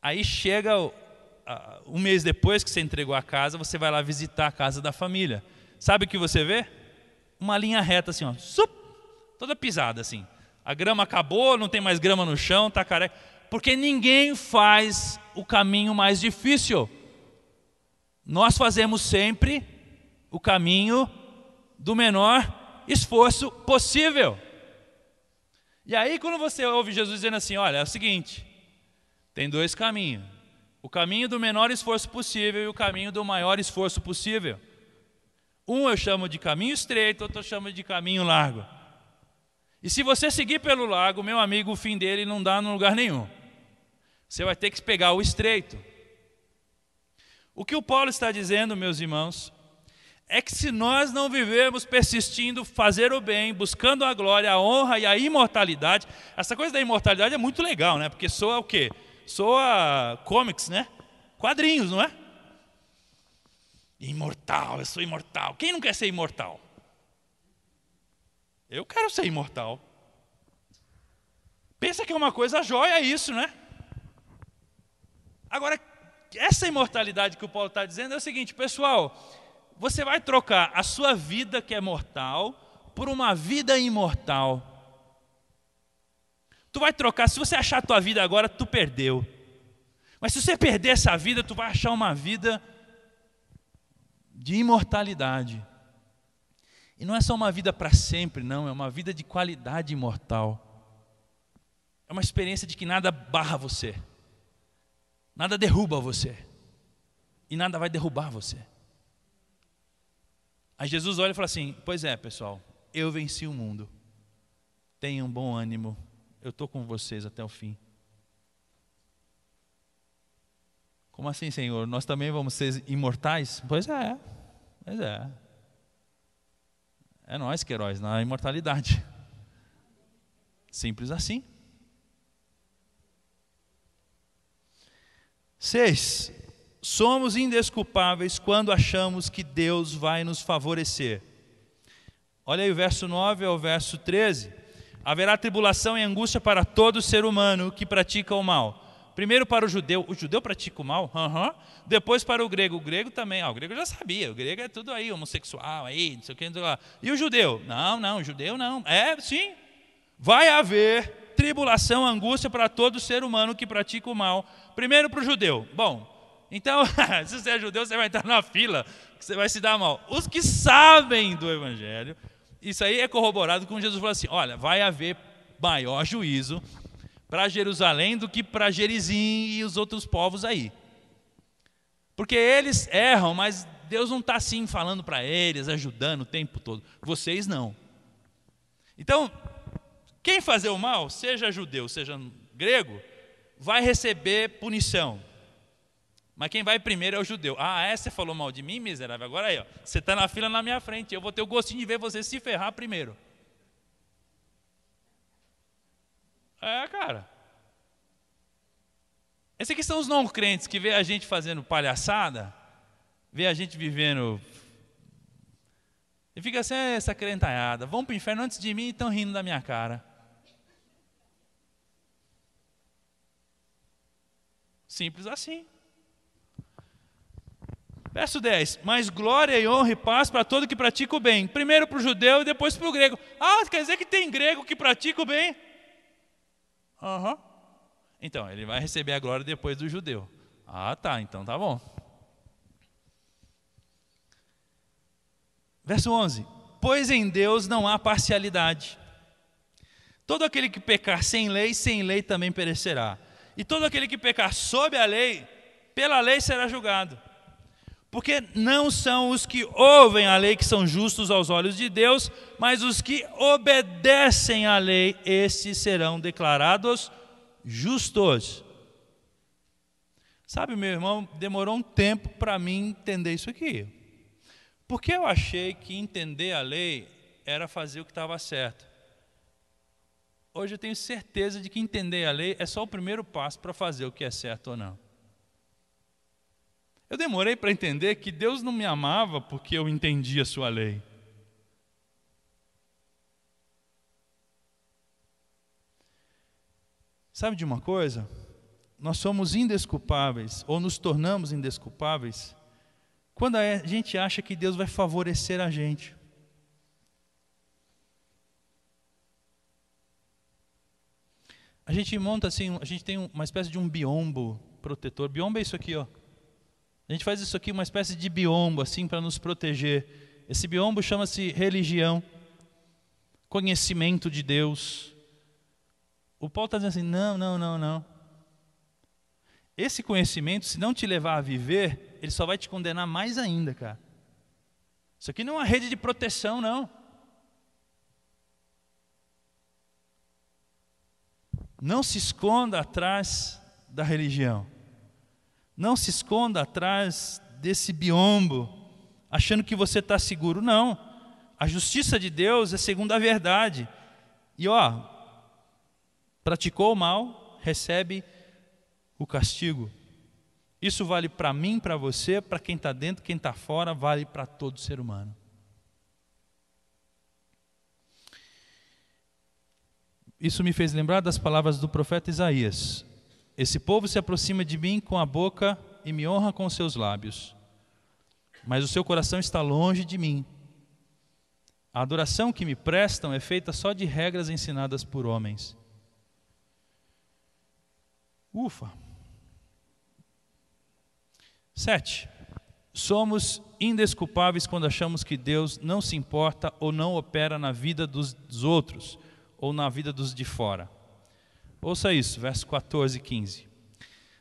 Aí chega um mês depois que você entregou a casa, você vai lá visitar a casa da família. Sabe o que você vê? Uma linha reta assim, toda pisada assim. A grama acabou, não tem mais grama no chão, está careca. Porque ninguém faz o caminho mais difícil. Nós fazemos sempre o caminho do menor esforço possível. E aí quando você ouve Jesus dizendo assim, olha, é o seguinte, tem dois caminhos. O caminho do menor esforço possível e o caminho do maior esforço possível. Um eu chamo de caminho estreito, outro eu chamo de caminho largo. E se você seguir pelo largo, meu amigo, o fim dele não dá em lugar nenhum. Você vai ter que pegar o estreito. O que o Paulo está dizendo, meus irmãos, é que se nós não vivermos persistindo, fazer o bem, buscando a glória, a honra e a imortalidade, essa coisa da imortalidade é muito legal, né? Porque soa o quê? Soa comics, né? Quadrinhos, não é? Imortal, eu sou imortal. Quem não quer ser imortal? Eu quero ser imortal. Pensa que é uma coisa jóia isso, né? Agora, essa imortalidade que o Paulo está dizendo é o seguinte, pessoal, você vai trocar a sua vida que é mortal por uma vida imortal. Tu vai trocar, se você achar a tua vida agora, tu perdeu. Mas se você perder essa vida, tu vai achar uma vida de imortalidade. E não é só uma vida para sempre, não, é uma vida de qualidade imortal. É uma experiência de que nada barra você, nada derruba você, e nada vai derrubar você. Aí Jesus olha e fala assim, pois é, pessoal, eu venci o mundo, tenham bom ânimo, eu estou com vocês até o fim. Como assim, Senhor? Nós também vamos ser imortais? Pois é. É nós que heróis na imortalidade. Simples assim. 6. Somos indesculpáveis quando achamos que Deus vai nos favorecer. Olha aí o verso 9 ao verso 13. Haverá tribulação e angústia para todo ser humano que pratica o mal. Primeiro para o judeu pratica o mal, depois para o grego também. O grego já sabia, o grego é tudo aí, homossexual, aí, não sei o que, não sei o que lá. E o judeu? Não, o judeu não. Sim, vai haver tribulação, angústia para todo ser humano que pratica o mal. Primeiro para o judeu. Bom, então, se você é judeu, você vai entrar na fila, que você vai se dar mal. Os que sabem do evangelho, isso aí é corroborado com Jesus falou assim, olha, vai haver maior juízo para Jerusalém do que para Gerizim e os outros povos aí. Porque eles erram, mas Deus não está assim falando para eles, ajudando o tempo todo. Vocês não. Então, quem fazer o mal, seja judeu, seja grego, vai receber punição. Mas quem vai primeiro é o judeu. Você falou mal de mim, miserável? Agora aí, você está na fila na minha frente, eu vou ter o gostinho de ver você se ferrar primeiro. Cara. Esses aqui são os não crentes que vê a gente fazendo palhaçada, vê a gente vivendo e fica assim, essa crentalhada, vão para o inferno antes de mim e estão rindo da minha cara. Simples assim. Verso 10, mas glória e honra e paz para todo que pratica o bem. Primeiro para o judeu e depois para o grego. Quer dizer que tem grego que pratica o bem? Então, ele vai receber a glória depois do judeu. Então tá bom. Verso 11, pois em Deus não há parcialidade. Todo aquele que pecar sem lei também perecerá. E todo aquele que pecar sob a lei, pela lei será julgado. Porque não são os que ouvem a lei que são justos aos olhos de Deus, mas os que obedecem à lei, estes serão declarados justos. Sabe, meu irmão, demorou um tempo para mim entender isso aqui. Porque eu achei que entender a lei era fazer o que estava certo. Hoje eu tenho certeza de que entender a lei é só o primeiro passo para fazer o que é certo ou não. Eu demorei para entender que Deus não me amava porque eu entendia a sua lei. Sabe de uma coisa? Nós somos indesculpáveis, ou nos tornamos indesculpáveis, quando a gente acha que Deus vai favorecer a gente. A gente monta assim, a gente tem uma espécie de um biombo protetor. Biombo é isso aqui, ó. A gente faz isso aqui, uma espécie de biombo, assim, para nos proteger. Esse biombo chama-se religião, conhecimento de Deus. O Paulo está dizendo assim, não. Esse conhecimento, se não te levar a viver, ele só vai te condenar mais ainda, cara. Isso aqui não é uma rede de proteção, não. Não se esconda atrás da religião. Não se esconda atrás desse biombo, achando que você está seguro. Não. A justiça de Deus é segundo a verdade. E praticou o mal, recebe o castigo. Isso vale para mim, para você, para quem está dentro, quem está fora, vale para todo ser humano. Isso me fez lembrar das palavras do profeta Isaías. Esse povo se aproxima de mim com a boca e me honra com os seus lábios, mas o seu coração está longe de mim. A adoração que me prestam é feita só de regras ensinadas por homens. Ufa! 7. Somos indesculpáveis quando achamos que Deus não se importa ou não opera na vida dos outros ou na vida dos de fora. Ouça isso, verso 14 e 15.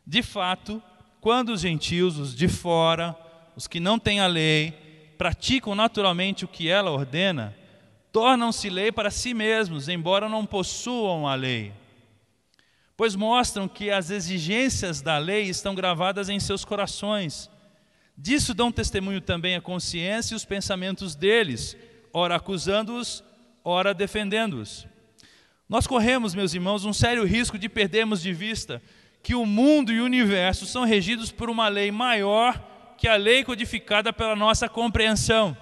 De fato, quando os gentios, os de fora, os que não têm a lei, praticam naturalmente o que ela ordena, tornam-se lei para si mesmos, embora não possuam a lei. Pois mostram que as exigências da lei estão gravadas em seus corações. Disso dão testemunho também a consciência e os pensamentos deles, ora acusando-os, ora defendendo-os. Nós corremos, meus irmãos, um sério risco de perdermos de vista que o mundo e o universo são regidos por uma lei maior que a lei codificada pela nossa compreensão.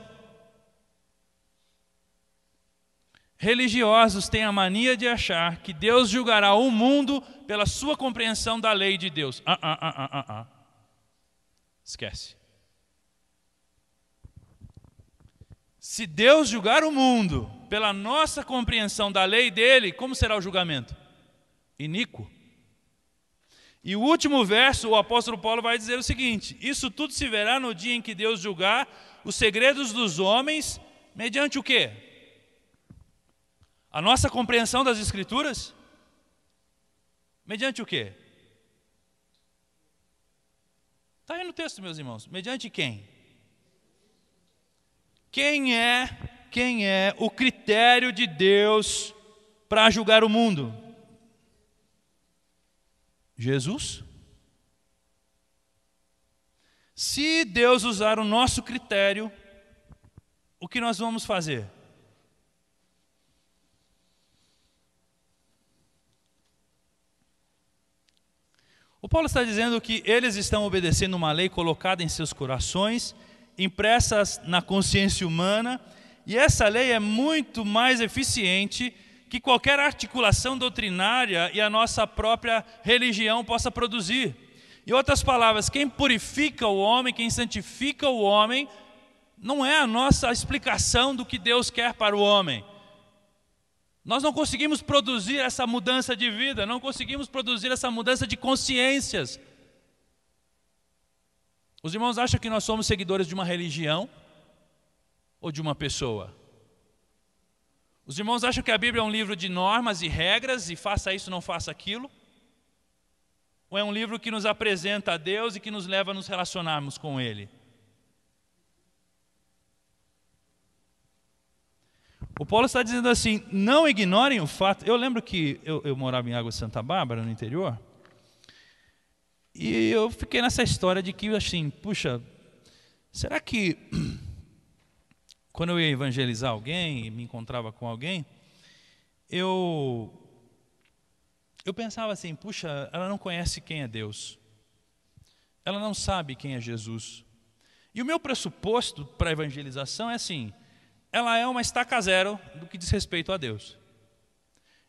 religiosos têm a mania de achar que Deus julgará o mundo pela sua compreensão da lei de Deus. Esquece. Se Deus julgar o mundo pela nossa compreensão da lei dele, como será o julgamento? Iníquo. E o último verso, o apóstolo Paulo vai dizer o seguinte: isso tudo se verá no dia em que Deus julgar os segredos dos homens, mediante o quê? A nossa compreensão das Escrituras? Mediante o quê? Está aí no texto, meus irmãos. Mediante quem? Quem é o critério de Deus para julgar o mundo? Jesus. Se Deus usar o nosso critério, o que nós vamos fazer? O Paulo está dizendo que eles estão obedecendo uma lei colocada em seus corações, impressas na consciência humana, e essa lei é muito mais eficiente que qualquer articulação doutrinária e a nossa própria religião possa produzir. Em outras palavras, quem purifica o homem, quem santifica o homem, não é a nossa explicação do que Deus quer para o homem. Nós não conseguimos produzir essa mudança de vida, não conseguimos produzir essa mudança de consciências. Os irmãos acham que nós somos seguidores de uma religião ou de uma pessoa? Os irmãos acham que a Bíblia é um livro de normas e regras, e faça isso, não faça aquilo? Ou é um livro que nos apresenta a Deus e que nos leva a nos relacionarmos com Ele? O Paulo está dizendo assim: não ignorem o fato. Eu lembro que eu morava em Água de Santa Bárbara, no interior, e eu fiquei nessa história de que, assim, puxa, será que quando eu ia evangelizar alguém, me encontrava com alguém, eu pensava assim, puxa, ela não conhece quem é Deus, ela não sabe quem é Jesus. E o meu pressuposto para a evangelização é assim: ela é uma estaca zero do que diz respeito a Deus.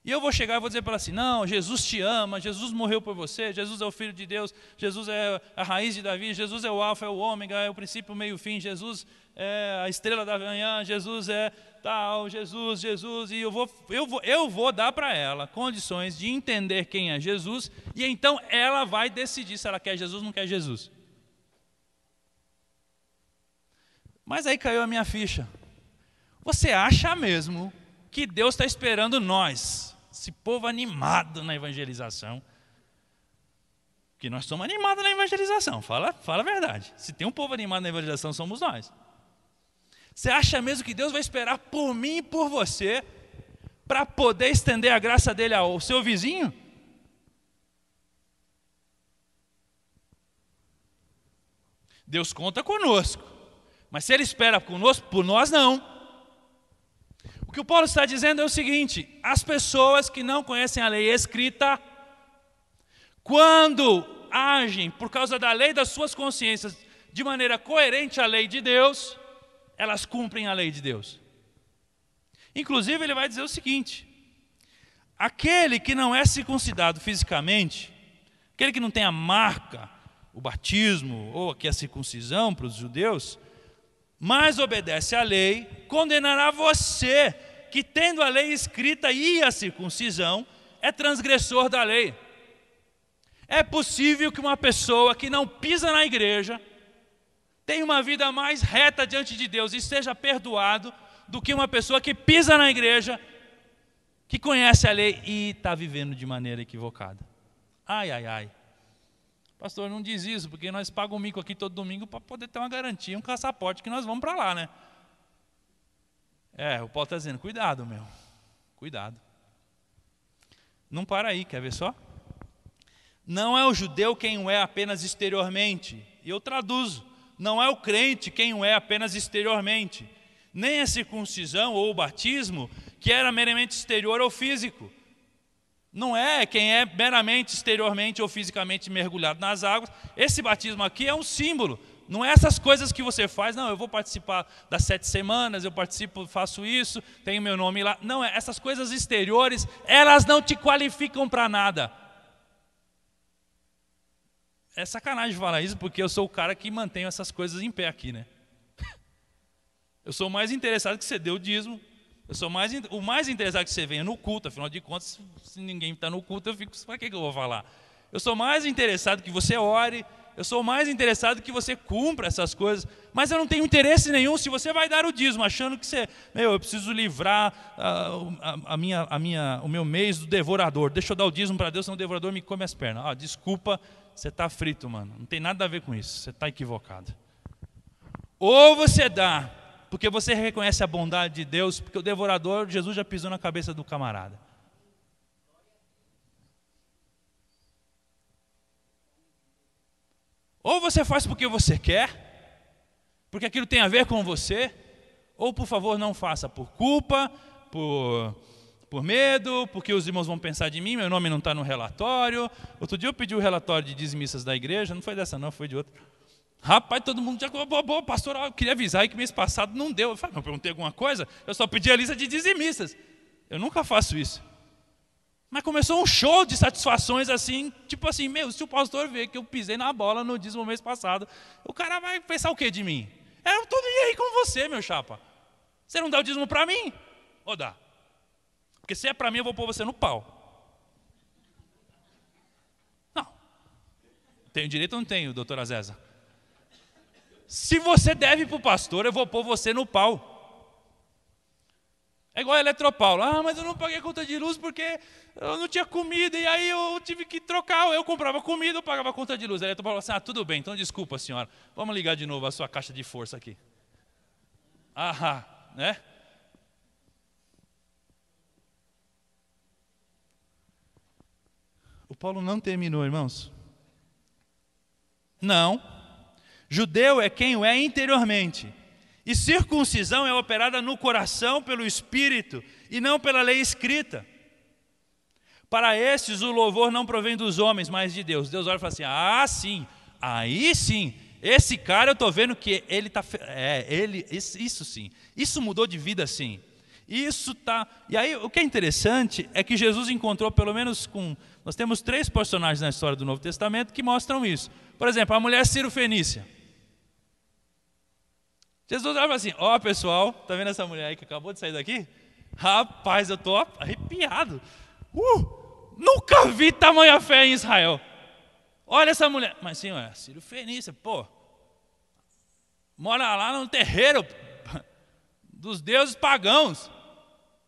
E eu vou chegar e vou dizer para ela assim: não, Jesus te ama, Jesus morreu por você, Jesus é o Filho de Deus, Jesus é a raiz de Davi, Jesus é o alfa, é o ômega, é o princípio, o meio e o fim, Jesus é a estrela da manhã, Jesus é tal, Jesus, e eu vou dar para ela condições de entender quem é Jesus, e então ela vai decidir se ela quer Jesus ou não quer Jesus. Mas aí caiu a minha ficha. Você acha mesmo que Deus está esperando nós, esse povo animado na evangelização? Que nós somos animados na evangelização, fala a verdade. Se tem um povo animado na evangelização, somos nós. Você acha mesmo que Deus vai esperar por mim e por você para poder estender a graça dele ao seu vizinho? Deus conta conosco, mas se Ele espera conosco, por nós não. O que o Paulo está dizendo é o seguinte: as pessoas que não conhecem a lei escrita, quando agem por causa da lei das suas consciências de maneira coerente à lei de Deus, elas cumprem a lei de Deus. Inclusive ele vai dizer o seguinte: aquele que não é circuncidado fisicamente, aquele que não tem a marca, o batismo ou aqui a circuncisão para os judeus, mas obedece à lei, condenará você, que tendo a lei escrita e a circuncisão, é transgressor da lei. É possível que uma pessoa que não pisa na igreja tenha uma vida mais reta diante de Deus e seja perdoado do que uma pessoa que pisa na igreja, que conhece a lei e está vivendo de maneira equivocada. Ai. Pastor, não diz isso, porque nós pagamos um mico aqui todo domingo para poder ter uma garantia, um passaporte que nós vamos para lá, né? O Paulo está dizendo: cuidado, meu, cuidado. Não para aí, quer ver só? Não é o judeu quem o é apenas exteriormente. E eu traduzo: não é o crente quem o é apenas exteriormente. Nem a circuncisão ou o batismo, que era meramente exterior ou físico. Não é quem é meramente exteriormente ou fisicamente mergulhado nas águas. Esse batismo aqui é um símbolo, Não é essas coisas que você faz, não, eu vou participar das 7 semanas, eu participo, faço isso, tenho meu nome lá. Não, essas coisas exteriores, elas não te qualificam para nada. É sacanagem falar isso, porque eu sou o cara que mantém essas coisas em pé aqui, né? Eu sou mais interessado que você dê o dízimo. Eu sou o mais interessado que você venha no culto. Afinal de contas, se ninguém está no culto, eu fico, para que eu vou falar? Eu sou mais interessado que você ore. Eu sou mais interessado que você cumpra essas coisas. Mas eu não tenho interesse nenhum se você vai dar o dízimo, achando que você... eu preciso livrar o meu mês do devorador. Deixa eu dar o dízimo para Deus, senão o devorador me come as pernas. Desculpa, você está frito, mano. Não tem nada a ver com isso. Você está equivocado. Ou você dá... porque você reconhece a bondade de Deus, porque o devorador, Jesus já pisou na cabeça do camarada. Ou você faz porque você quer, porque aquilo tem a ver com você, ou por favor não faça por culpa, por medo, porque os irmãos vão pensar de mim, meu nome não está no relatório. Outro dia eu pedi o relatório de dizimistas da igreja, não foi dessa não, foi de outra. Rapaz, todo mundo já falou, pastor, eu queria avisar aí que mês passado não deu. Eu falei, não perguntei alguma coisa? Eu só pedi a lista de dizimistas. Eu nunca faço isso. Mas começou um show de satisfações assim, tipo assim, se o pastor ver que eu pisei na bola no dízimo mês passado, o cara vai pensar o que de mim? Eu estou nem aí com você, meu chapa. Você não dá o dízimo para mim? Ou dá? Porque se é para mim, eu vou pôr você no pau. Não. Tenho direito ou não tenho, doutora Azeza? Se você deve para o pastor, eu vou pôr você no pau. É igual a Eletropaulo. Mas eu não paguei a conta de luz porque eu não tinha comida. E aí eu tive que trocar. Eu comprava comida, eu pagava a conta de luz. A Eletropaulo falou assim, tudo bem, então desculpa, senhora. Vamos ligar de novo a sua caixa de força aqui. Né? O Paulo não terminou, irmãos. Não. Judeu é quem o é interiormente. E circuncisão é operada no coração pelo Espírito e não pela lei escrita. Para estes o louvor não provém dos homens, mas de Deus. Deus olha e fala assim, sim, aí sim, esse cara eu estou vendo que ele está... isso sim, isso mudou de vida sim. Isso tá. E aí o que é interessante é que Jesus encontrou pelo menos nós temos 3 personagens na história do Novo Testamento que mostram isso. Por exemplo, a mulher Ciro-Fenícia. Jesus olha assim, pessoal, tá vendo essa mulher aí que acabou de sair daqui? Rapaz, eu tô arrepiado. Nunca vi tamanha fé em Israel. Olha essa mulher. Mas sim, Ciro-Fenícia, mora lá no terreiro dos deuses pagãos.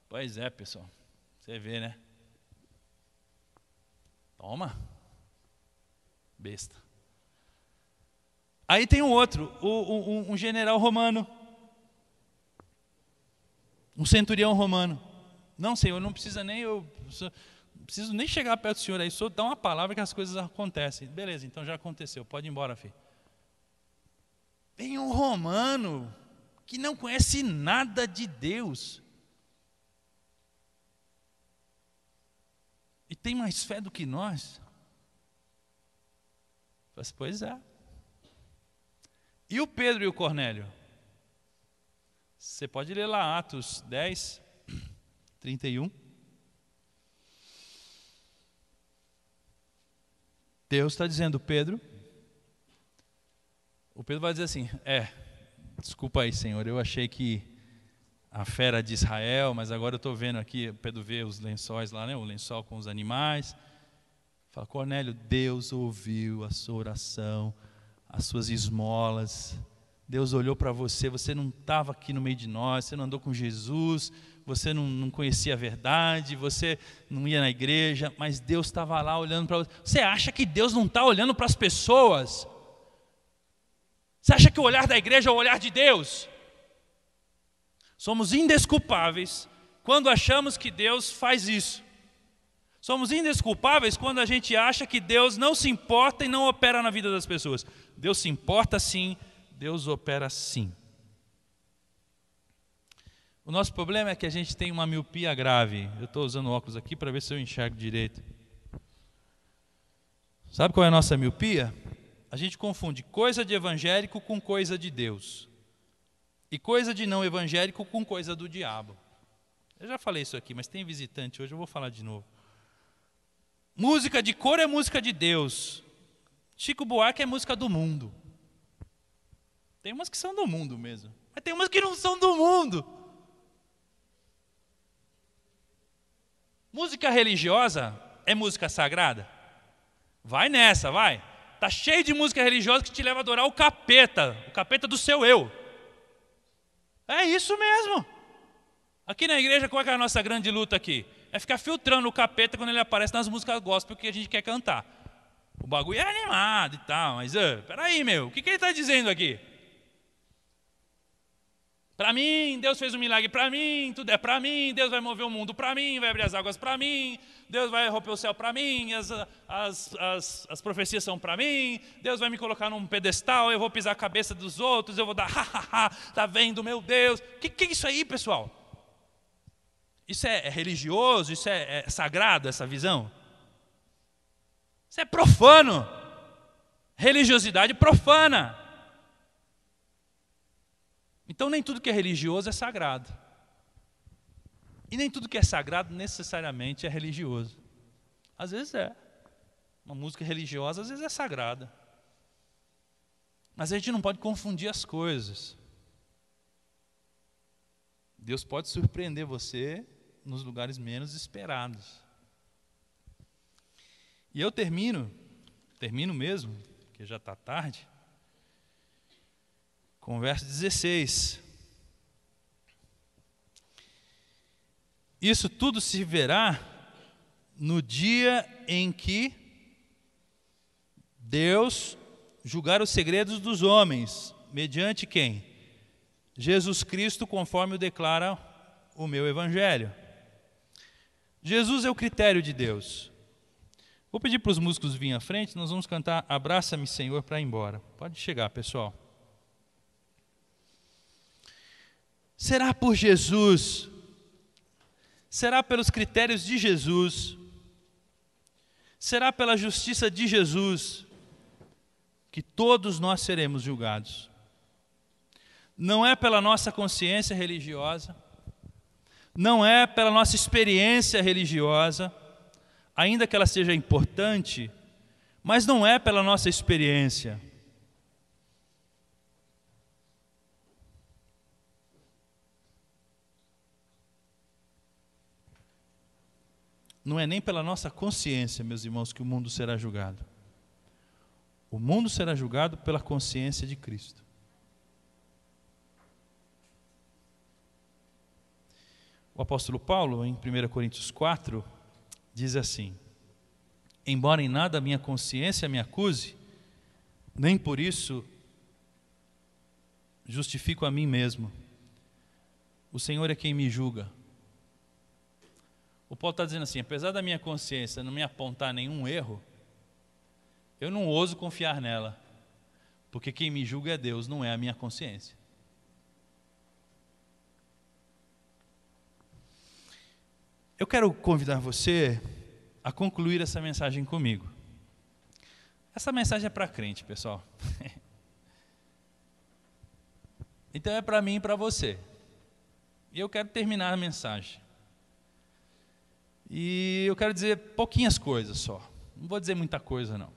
Pois é, pessoal, você vê, né? Toma, besta. Aí tem um outro, um general romano, um centurião romano. Não, Senhor, não precisa nem preciso nem chegar perto do Senhor aí, só dá uma palavra que as coisas acontecem. Beleza, então já aconteceu, pode ir embora, filho. Tem um romano que não conhece nada de Deus e tem mais fé do que nós. Pois é. E o Pedro e o Cornélio? Você pode ler lá Atos 10, 31. Deus está dizendo, Pedro. O Pedro vai dizer assim, desculpa aí, Senhor, eu achei que a fé era de Israel, mas agora eu estou vendo aqui, Pedro vê os lençóis lá, né, o lençol com os animais. Fala, Cornélio, Deus ouviu a sua oração, as suas esmolas. Deus olhou para você, você não estava aqui no meio de nós, você não andou com Jesus, você não conhecia a verdade, você não ia na igreja, mas Deus estava lá olhando para você. Você acha que Deus não está olhando para as pessoas? Você acha que o olhar da igreja é o olhar de Deus? Somos indesculpáveis quando achamos que Deus faz isso. Somos indesculpáveis quando a gente acha que Deus não se importa e não opera na vida das pessoas. Deus se importa sim, Deus opera sim. O nosso problema é que a gente tem uma miopia grave. Eu estou usando óculos aqui para ver se eu enxergo direito. Sabe qual é a nossa miopia? a gente confunde coisa de evangélico com coisa de Deus. E coisa de não evangélico com coisa do diabo. Eu já falei isso aqui, mas tem visitante hoje, eu vou falar de novo. Música de cor é música de Deus. Chico Buarque é música do mundo. Tem umas que são do mundo mesmo, mas tem umas que não são do mundo. Música religiosa é música sagrada? Vai nessa, vai. Tá cheio de música religiosa que te leva a adorar o capeta do seu eu. É isso mesmo. Aqui na igreja, qual é a nossa grande luta aqui? É ficar filtrando o capeta quando ele aparece nas músicas gospel que a gente quer cantar. O bagulho é animado e tal, mas peraí, meu, o que ele está dizendo aqui? Para mim, Deus fez um milagre para mim, tudo é para mim, Deus vai mover o mundo para mim, vai abrir as águas para mim, Deus vai romper o céu para mim, as profecias são para mim, Deus vai me colocar num pedestal, eu vou pisar a cabeça dos outros, eu vou dar tá vendo, meu Deus. O que é isso aí, pessoal? Isso é religioso? Isso é sagrado, essa visão? Isso é profano. Religiosidade profana. Então nem tudo que é religioso é sagrado. E nem tudo que é sagrado necessariamente é religioso. Às vezes é. Uma música religiosa às vezes é sagrada. Mas a gente não pode confundir as coisas. Deus pode surpreender você nos lugares menos esperados. E eu termino mesmo, porque já está tarde, com o verso 16. Isso tudo se verá no dia em que Deus julgar os segredos dos homens, mediante quem? Jesus Cristo, conforme o declara o meu evangelho. Jesus é o critério de Deus. Vou pedir para os músicos virem à frente, nós vamos cantar Abraça-me, Senhor, para ir embora. Pode chegar, pessoal. Será por Jesus, será pelos critérios de Jesus, será pela justiça de Jesus que todos nós seremos julgados. Não é pela nossa consciência religiosa, não é pela nossa experiência religiosa, ainda que ela seja importante, mas não é pela nossa experiência. Não é nem pela nossa consciência, meus irmãos, que o mundo será julgado. O mundo será julgado pela consciência de Cristo. O apóstolo Paulo, em 1 Coríntios 4, diz assim: embora em nada a minha consciência me acuse, nem por isso justifico a mim mesmo. O Senhor é quem me julga. O Paulo está dizendo assim, apesar da minha consciência não me apontar nenhum erro, eu não ouso confiar nela, porque quem me julga é Deus, não é a minha consciência. Eu quero convidar você a concluir essa mensagem comigo. Essa mensagem é para crente, pessoal. Então é para mim e para você. E eu quero terminar a mensagem. E eu quero dizer pouquinhas coisas só. Não vou dizer muita coisa, não.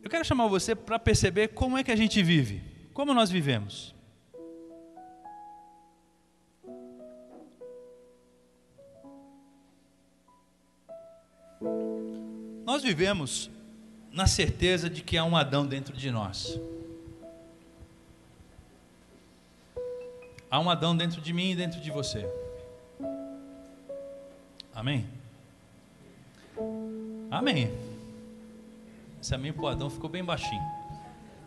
Eu quero chamar você para perceber como é que a gente vive. Como nós vivemos. Nós vivemos na certeza de que há um Adão dentro de nós. Há um Adão dentro de mim e dentro de você. Amém? Amém. Esse amém pro Adão ficou bem baixinho.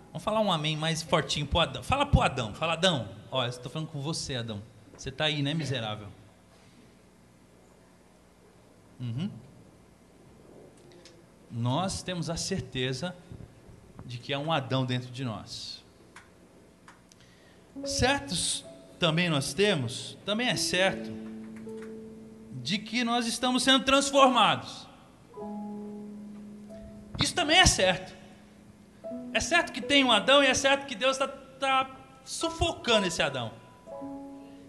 Vamos falar um amém mais fortinho pro Adão. Fala pro Adão. Fala, Adão. Olha, eu estou falando com você, Adão. Você está aí, né, miserável? Nós temos a certeza de que há um Adão dentro de nós. Certos também nós temos, também é certo, de que nós estamos sendo transformados. Isso também é certo. É certo que tem um Adão e é certo que Deus está sufocando esse Adão.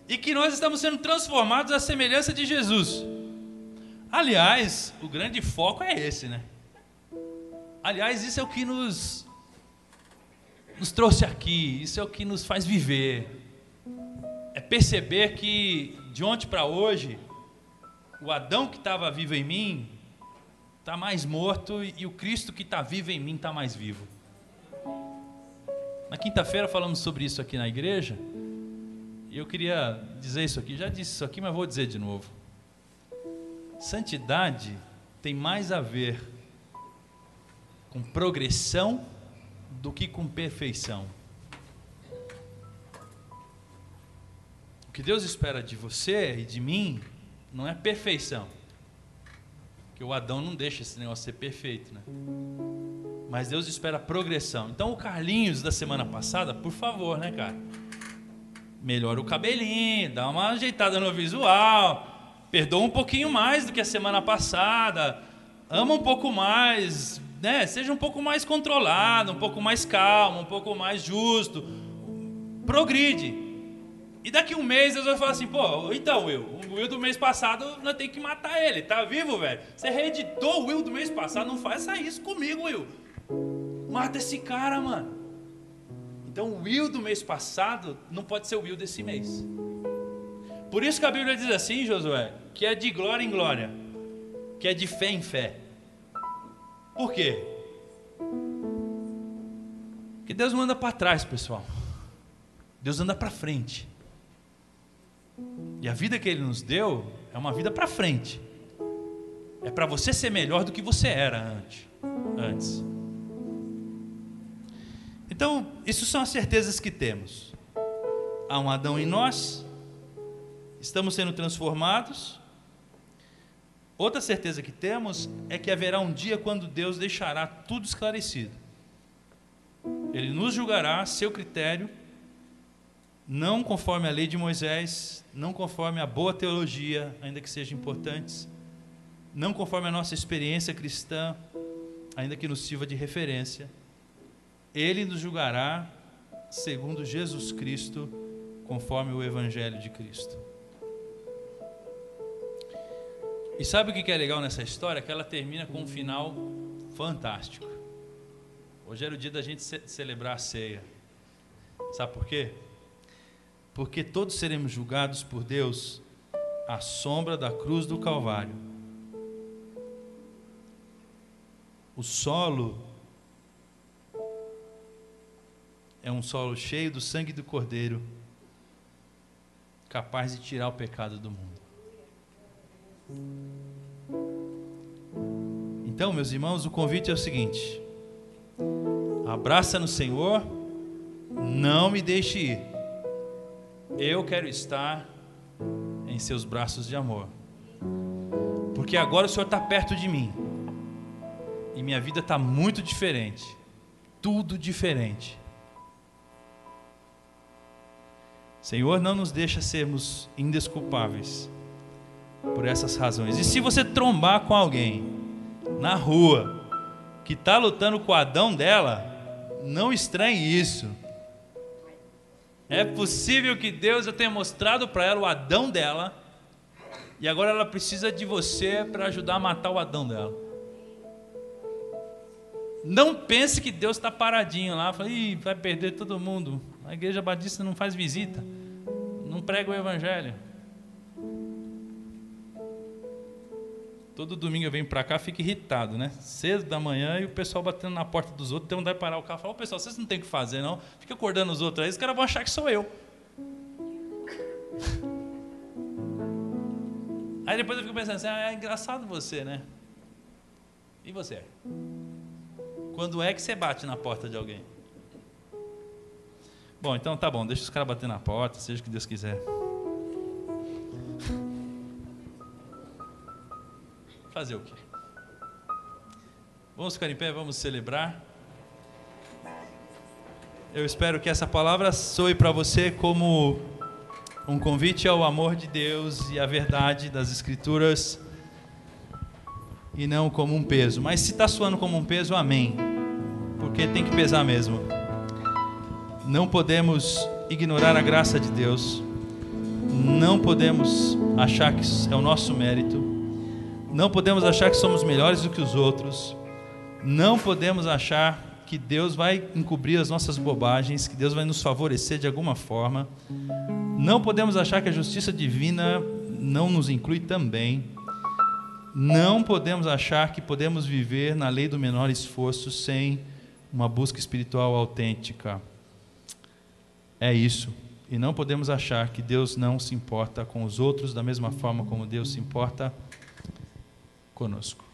E que nós estamos sendo transformados à semelhança de Jesus. Aliás, o grande foco é esse, né? Aliás, isso é o que nos trouxe aqui, isso é o que nos faz viver. É perceber que de ontem para hoje, o Adão que estava vivo em mim está mais morto e o Cristo que está vivo em mim está mais vivo. Na quinta-feira falamos sobre isso aqui na igreja e eu queria dizer isso aqui. Já disse isso aqui, mas vou dizer de novo. Santidade tem mais a ver com progressão do que com perfeição. O que Deus espera de você e de mim não é perfeição, porque o Adão não deixa esse negócio ser perfeito, né? Mas Deus espera progressão. Então o Carlinhos da semana passada, por favor, né, cara? Melhora o cabelinho, dá uma ajeitada no visual, perdoa um pouquinho mais do que a semana passada, ama um pouco mais, né? Seja um pouco mais controlado, um pouco mais calmo, um pouco mais justo, progride. E daqui um mês Deus vai falar assim, pô, então Will, o Will do mês passado nós temos que matar ele, tá vivo, velho? Você reeditou o Will do mês passado, não faça isso comigo, Will. Mata esse cara, mano. Então o Will do mês passado não pode ser o Will desse mês. Por isso que a Bíblia diz assim, Josué, que é de glória em glória, que é de fé em fé. Por quê? Porque Deus não anda para trás, pessoal. Deus anda para frente. E a vida que Ele nos deu é uma vida para frente. É para você ser melhor do que você era antes. Então, isso são as certezas que temos. Há um Adão em nós, estamos sendo transformados. Outra certeza que temos é que haverá um dia quando Deus deixará tudo esclarecido. Ele nos julgará a seu critério, não conforme a lei de Moisés, não conforme a boa teologia, ainda que sejam importantes, não conforme a nossa experiência cristã, ainda que nos sirva de referência. Ele nos julgará segundo Jesus Cristo, conforme o Evangelho de Cristo. E sabe o que é legal nessa história? Que ela termina com um final fantástico. Hoje era o dia da gente celebrar a ceia. Sabe por quê? Porque todos seremos julgados por Deus à sombra da cruz do Calvário. O solo é um solo cheio do sangue do Cordeiro, capaz de tirar o pecado do mundo. Então, meus irmãos, o convite é o seguinte: abraça no Senhor, não me deixe ir. Eu quero estar em seus braços de amor, porque agora o Senhor está perto de mim e minha vida está muito diferente, tudo diferente. Senhor, não nos deixa sermos indesculpáveis por essas razões. E se você trombar com alguém na rua que está lutando com o Adão dela, não estranhe isso. É possível que Deus já tenha mostrado para ela o Adão dela e agora ela precisa de você para ajudar a matar o Adão dela. Não pense que Deus está paradinho lá, fala, ih, vai perder todo mundo. A igreja batista não faz visita, não prega o evangelho. Todo domingo eu venho para cá, fico irritado, né? 6 da manhã e o pessoal batendo na porta dos outros, tem um daí parar o carro e falar, ô pessoal, vocês não tem o que fazer não, fica acordando os outros aí, os caras vão achar que sou eu. Aí depois eu fico pensando assim, é engraçado você, né? E você? Quando é que você bate na porta de alguém? Bom, então tá bom, deixa os caras bater na porta, seja o que Deus quiser. Fazer o quê? Vamos ficar em pé, vamos celebrar. Eu espero que essa palavra soe para você como um convite ao amor de Deus e à verdade das Escrituras. e não como um peso. Mas se está soando como um peso, amém, porque tem que pesar mesmo. Não podemos ignorar a graça de Deus, não podemos achar que é o nosso mérito, não podemos achar que somos melhores do que os outros, não podemos achar que Deus vai encobrir as nossas bobagens, que Deus vai nos favorecer de alguma forma, não podemos achar que a justiça divina não nos inclui também, não podemos achar que podemos viver na lei do menor esforço sem uma busca espiritual autêntica. É isso. E não podemos achar que Deus não se importa com os outros da mesma forma como Deus se importa conosco.